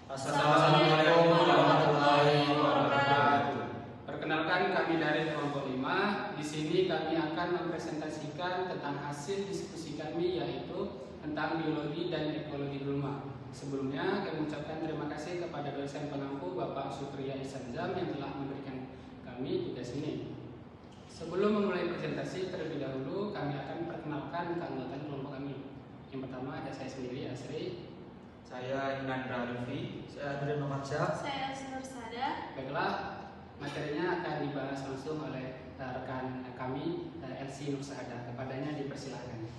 Assalamualaikum warahmatullahi wabarakatuh. Perkenalkan, kami dari kelompok 5. Di sini kami akan mempresentasikan tentang hasil diskusi kami, yaitu tentang biologi dan ekologi gulma. Sebelumnya kami ucapkan terima kasih kepada dosen pengampu Bapak Supriya Isanzam yang telah memberikan kami tugas ini. Sebelum memulai presentasi, terlebih dahulu kami akan perkenalkan keanggotaan kelompok kami. Yang pertama ada saya sendiri, Asri. Saya Inandra Arify. Saya Adrian Nomansya. Saya Nur Sada. Baiklah, materinya akan dibahas langsung oleh rekan kami, Elsie Nur Sada. Kepadanya dipersilahkan.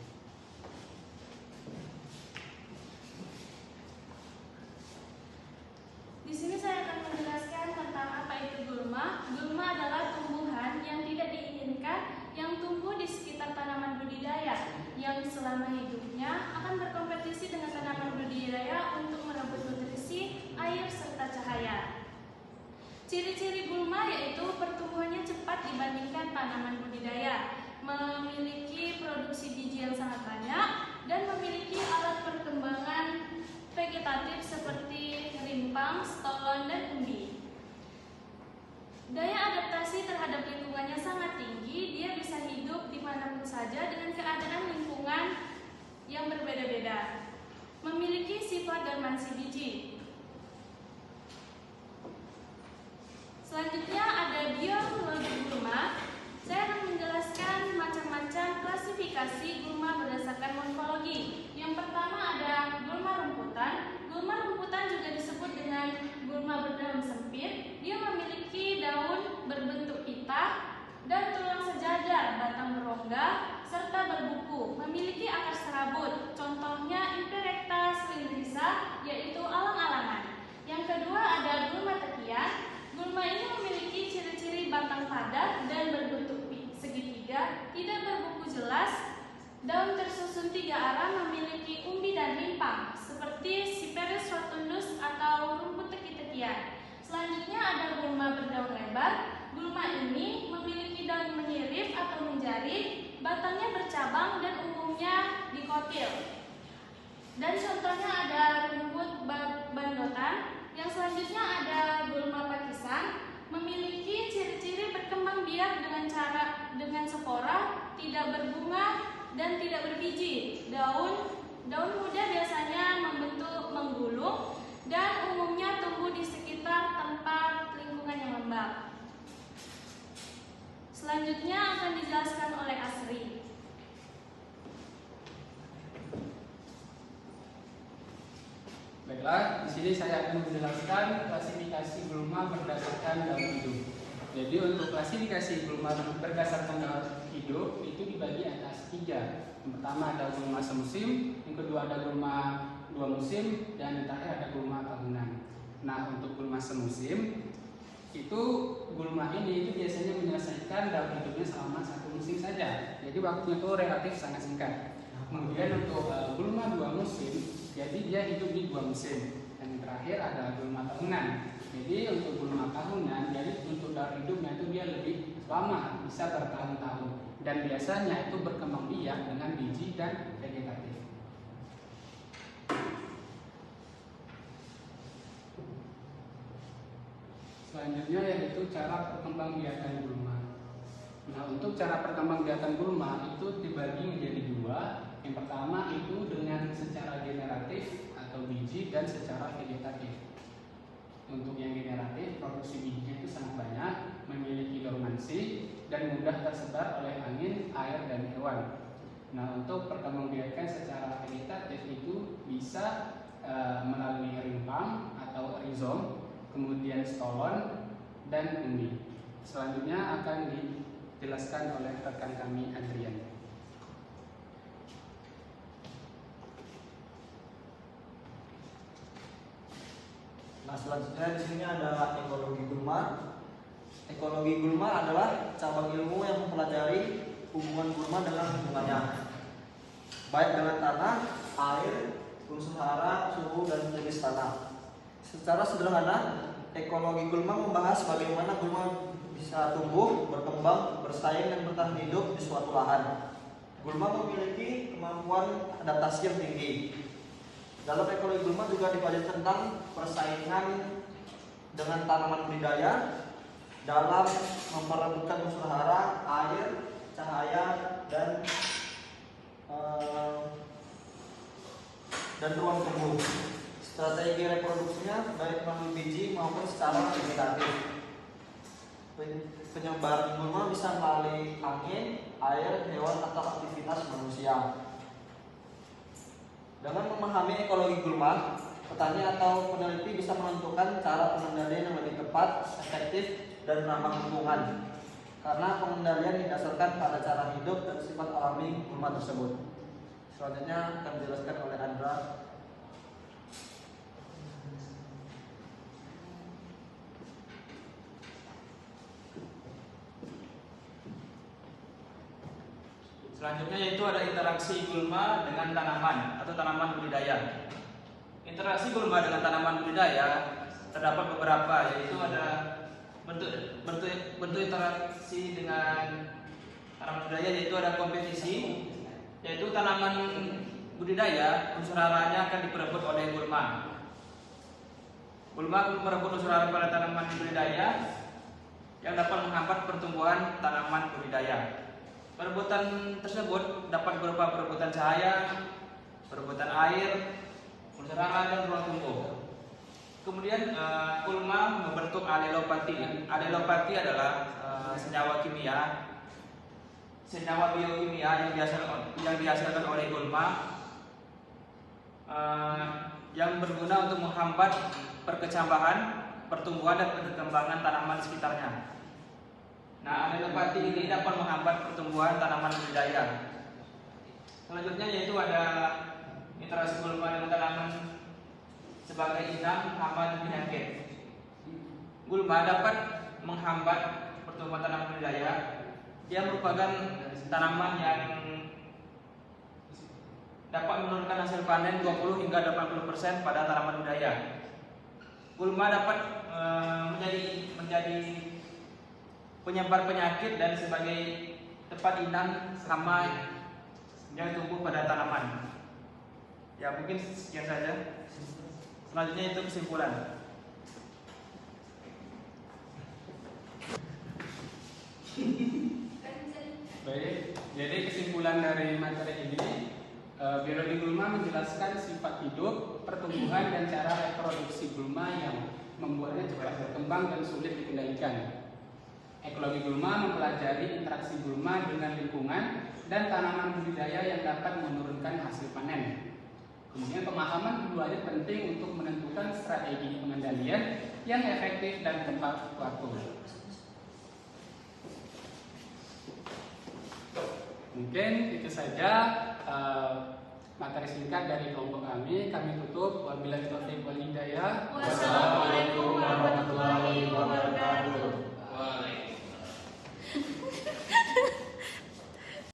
Di sini saya akan menjelaskan tentang apa itu gulma. Gulma adalah tumbuhan yang tidak diinginkan yang tumbuh di sekitar tanaman budidaya yang selama hidupnya akan berkompetisi dengan tanaman budidaya untuk merebut nutrisi, air, serta cahaya. Ciri-ciri gulma yaitu pertumbuhannya cepat dibandingkan tanaman budidaya, memiliki produksi biji yang sangat banyak, dan memiliki alat perkembangan vegetatif seperti rimpang, stolon, dan umbi. Daya adaptasi terhadap lingkungannya sangat tinggi, dia bisa hidup dimanapun saja dengan keadaan lingkungan yang berbeda-beda. Memiliki sifat dormansi biji. Selanjutnya ada biologi gulma. Saya akan menjelaskan macam-macam klasifikasi gulma berdasarkan morfologi. Yang pertama ada gulma rumputan. Gulma rumputan juga disebut dengan gulma berdaun sempit. Dia memiliki daun berbentuk pita dan tulang sejajar, batang berongga, serta berbuku. Memiliki akar serabut. Contohnya Imperecta cylindrica, yaitu alang-alangan. Yang kedua ada gulma tekian. Gulma ini memiliki ciri-ciri batang padat dan berbentuk segitiga, tidak berbuku jelas, daun tersusun 3 arah, memiliki umbi dan rimpang seperti Cyperus rotundus atau rumput teki-tekian. Selanjutnya ada gulma berdaun lebar. Gulma ini memiliki daun menyirip atau menjaring, batangnya bercabang dan umumnya dikotil. Dan contohnya ada rumput bandotan. Yang selanjutnya ada gulma pakistan, memiliki ciri-ciri berkembang biak dengan spora, tidak berbunga dan tidak berbiji. Daun muda biasanya membentuk menggulung dan umumnya tumbuh di sekitar tempat lingkungan yang lembab. Selanjutnya akan dijelaskan oleh Asri. Baiklah, di sini saya akan menjelaskan klasifikasi gulma berdasarkan daun hidup. Jadi untuk klasifikasi gulma berdasarkan daun hidup itu dibagi atas 3. Yang pertama ada gulma semusim, yang kedua ada gulma 2 musim, dan yang terakhir ada gulma tahunan. Nah, untuk gulma semusim itu gulma ini itu biasanya menyelesaikan daun hidupnya selama 1 musim saja. Jadi waktunya itu relatif sangat singkat. Kemudian untuk gulma 2 musim, jadi dia hidup di 2 musim. Dan yang terakhir ada gulma tahunan. Jadi untuk gulma tahunan, jadi untuk daun hidupnya itu dia lebih lama, bisa bertahun-tahun. Dan biasanya itu berkembang biak dengan biji dan vegetatif. Selanjutnya yaitu cara perkembangbiakan gulma. Nah, untuk cara perkembangbiakan gulma itu dibagi menjadi 2. Yang pertama itu dengan secara generatif atau biji dan secara vegetatif. Untuk yang generatif, produksi bijinya itu sangat banyak, memiliki dormansi dan mudah tersebar oleh angin, air, dan hewan. Nah, untuk perkembangbiakan secara vegetatif itu bisa melalui rimpang atau rizom, kemudian stolon dan umbi. Selanjutnya akan dijelaskan oleh rekan kami Adrian. Nah, selanjutnya di sini ada ekologi gulma. Ekologi gulma adalah cabang ilmu yang mempelajari hubungan gulma dengan lingkungannya, baik dengan tanah, air, unsur hara, suhu, dan jenis tanah. Secara sederhana, ekologi gulma membahas bagaimana gulma bisa tumbuh, berkembang, bersaing, dan bertahan hidup di suatu lahan. Gulma memiliki kemampuan adaptasi yang tinggi Dalam ekologi gulma juga dipelajari tentang persaingan dengan tanaman budidaya dalam memperebutkan unsur hara, air, cahaya, dan ruang tumbuh. Strategi reproduksinya baik melalui biji maupun secara vegetatif. Penyebaran gulma bisa melalui angin, air, hewan, atau aktivitas manusia. Dengan memahami ekologi gulma, petani atau peneliti bisa menentukan cara pengendalian yang lebih tepat, efektif, dan ramah lingkungan. Karena pengendalian didasarkan pada cara hidup dan sifat alami gulma tersebut. Selanjutnya akan dijelaskan oleh Andra. Selanjutnya yaitu ada interaksi gulma dengan tanaman atau tanaman budidaya. Interaksi gulma dengan tanaman budidaya terdapat beberapa, yaitu ada bentuk interaksi dengan tanaman budidaya, yaitu ada kompetisi, yaitu tanaman budidaya unsur haranya akan diperebut oleh gulma. Gulma merebut unsur hara pada tanaman budidaya yang dapat menghambat pertumbuhan tanaman budidaya. Perebutan tersebut dapat berupa perebutan cahaya, perebutan air, unsur hara, dan ruang tumbuh. Kemudian gulma membentuk alelopati. Alelopati adalah senyawa kimia, senyawa biokimia yang dihasilkan oleh gulma yang berguna untuk menghambat perkecambahan, pertumbuhan, dan perkembangan tanaman di sekitarnya. Nah, alelopati ini dapat menghambat pertumbuhan tanaman budidaya. Selanjutnya yaitu ada interaksi gulma dengan tanaman sebagai inang, hama, dan penyakit. Gulma dapat menghambat pertumbuhan tanaman budidaya. Dia merupakan tanaman yang dapat menurunkan hasil panen 20 hingga 80% pada tanaman budidaya. Gulma dapat menjadi penyebar penyakit dan sebagai tempat inang hama yang tumbuh pada tanaman. Ya, mungkin sekian saja. Selanjutnya itu kesimpulan. Baik, jadi kesimpulan dari materi ini, biologi gulma menjelaskan sifat hidup, pertumbuhan, dan cara reproduksi gulma yang membuatnya cepat berkembang dan sulit dikendalikan. Ekologi gulma mempelajari interaksi gulma dengan lingkungan dan tanaman budidaya yang dapat menurunkan hasil panen. Kemudian pemahaman keduanya penting untuk menentukan strategi pengendalian yang efektif dan tepat waktu. Mungkin itu saja materi singkat dari kelompok kami. Kami tutup. Wabillahi taufiq wal hidayah. Wassalamualaikum warahmatullahi